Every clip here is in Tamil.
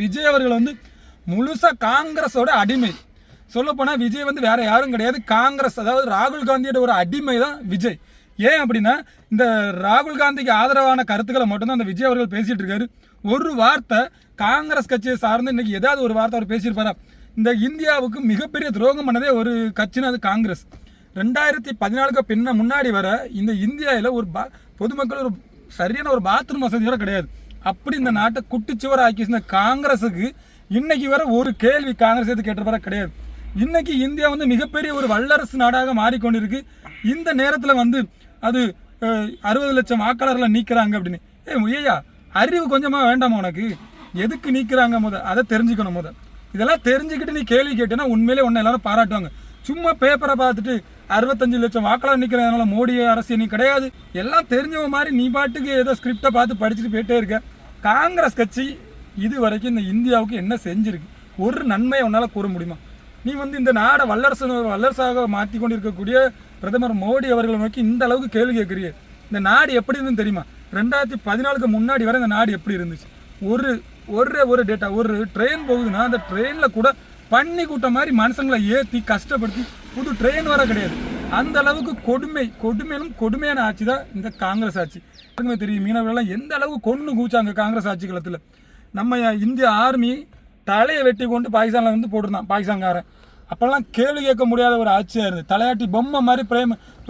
விஜய் அவர்கள் வந்து முழுசா காங்கிரஸோட அடிமை. சொல்லப்போனால் விஜய் வந்து வேற யாரும் கிடையாது, காங்கிரஸ், அதாவது ராகுல் காந்தியோட ஒரு அடிமை தான் விஜய். ஏன் அப்படின்னா இந்த ராகுல் காந்திக்கு ஆதரவான கருத்துக்களை மட்டும்தான் அந்த விஜய் அவர்கள் பேசிட்டு இருக்காரு. ஒரு வார்த்தை காங்கிரஸ் கட்சியை சார்ந்து இன்னைக்கு ஏதாவது ஒரு வார்த்தை அவர் பேசியிருப்பாரா? இந்த இந்தியாவுக்கு மிகப்பெரிய துரோகம் பண்ணதே ஒரு கட்சினா அது காங்கிரஸ். 2014 முன்னாடி வர இந்த இந்தியாவில் ஒரு பொதுமக்கள் ஒரு சரியான ஒரு பாத்ரூம் வசதியோட கிடையாது. அப்படி இந்த நாட்டை குட்டிச்சுவர் ஆக்கி இந்த காங்கிரஸுக்கு இன்னைக்கு வர ஒரு கேள்வி காங்கிரஸ் எது கேட்ட கிடையாது. இன்னைக்கு இந்தியா வந்து மிகப்பெரிய ஒரு வல்லரசு நாடாக மாறிக்கொண்டிருக்கு. இந்த நேரத்தில் வந்து அது 60 லட்சம் வாக்காளர்களை நீக்கிறாங்க அப்படின்னு. ஐயா, அறிவு கொஞ்சமா வேண்டாமா உனக்கு? எதுக்கு நீக்கிறாங்க அதை தெரிஞ்சுக்கணும். இதெல்லாம் தெரிஞ்சுக்கிட்டு நீ கேள்வி கேட்டேன்னா உண்மையிலே உன்னை எல்லாரும் பாராட்டுவாங்க. சும்மா பேப்பரை பார்த்துட்டு 65 லட்சம் வாக்காளர் நிற்கிறதுனால மோடி அரசியல் நீ கிடையாது, எல்லாம் தெரிஞ்சவங்க மாதிரி நீ பாட்டுக்கு ஏதோ ஸ்கிரிப்டை பார்த்து படிச்சுட்டு போயிட்டே இருக்க. காங்கிரஸ் கட்சி இது வரைக்கும் இந்த இந்தியாவுக்கு என்ன செஞ்சிருக்கு? ஒரு நன்மையை உன்னால் கூற முடியுமா? நீ வந்து இந்த நாடை வல்லரசாக மாற்றி கொண்டு இருக்கக்கூடிய பிரதமர் மோடி அவர்களை நோக்கி இந்த அளவுக்கு கேள்வி கேட்குறீங்க. இந்த நாடு எப்படி இருந்துன்னு தெரியுமா? 2014 முன்னாடி வரை இந்த நாடு எப்படி இருந்துச்சு? ஒரு டேட்டா, ஒரு ட்ரெயின் போகுதுன்னா அந்த ட்ரெயினில் கூட பண்ணி கூட்டம் மாதிரி மனுஷங்களை ஏற்றி கஷ்டப்படுத்தி புது ட்ரெயின் வர கிடையாது. அந்த அளவுக்கு கொடுமையிலும் கொடுமையான ஆட்சி தான் இந்த காங்கிரஸ் ஆட்சி. தெரியும் மீனவர்கள்லாம் எந்த அளவுக்கு கொண்டு கூச்சாங்க காங்கிரஸ் ஆட்சி காலத்தில். நம்ம இந்திய ஆர்மி தலையை வெட்டி கொண்டு பாகிஸ்தானில் வந்து போட்டிருந்தான் பாகிஸ்தான்காரன். அப்போல்லாம் கேள்வி கேட்க முடியாத ஒரு ஆட்சியாக இருந்தது. தலையாட்டி பொம்மை மாதிரி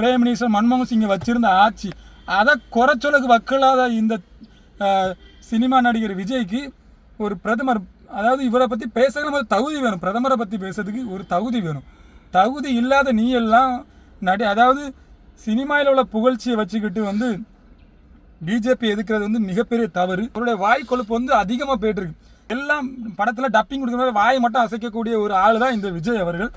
பிரைம் மினிஸ்டர் மன்மோகன் சிங்கை வச்சிருந்த ஆட்சி. அதை குறைச்சொலுக்கு வக்கலாத இந்த சினிமா நடிகர் விஜய்க்கு ஒரு பிரதமர், அதாவது இவரை பற்றி பேசுகிற தகுதி வேணும். பிரதமரை பற்றி பேசுறதுக்கு ஒரு தகுதி வேணும். தகுதி இல்லாத நீ எல்லாம் அதாவது சினிமாவில் உள்ள புகழ்ச்சியை வச்சுக்கிட்டு வந்து பிஜேபி எதுக்கிறது வந்து மிகப்பெரிய தவறு. அவருடைய வாய் கொழுப்பு வந்து அதிகமாக போயிட்டு இருக்கு. எல்லாம் படத்தில் டப்பிங் கொடுக்குற மாதிரி வாயை மட்டும் அசைக்கக்கூடிய ஒரு ஆள் தான் இந்த விஜய் அவர்கள்.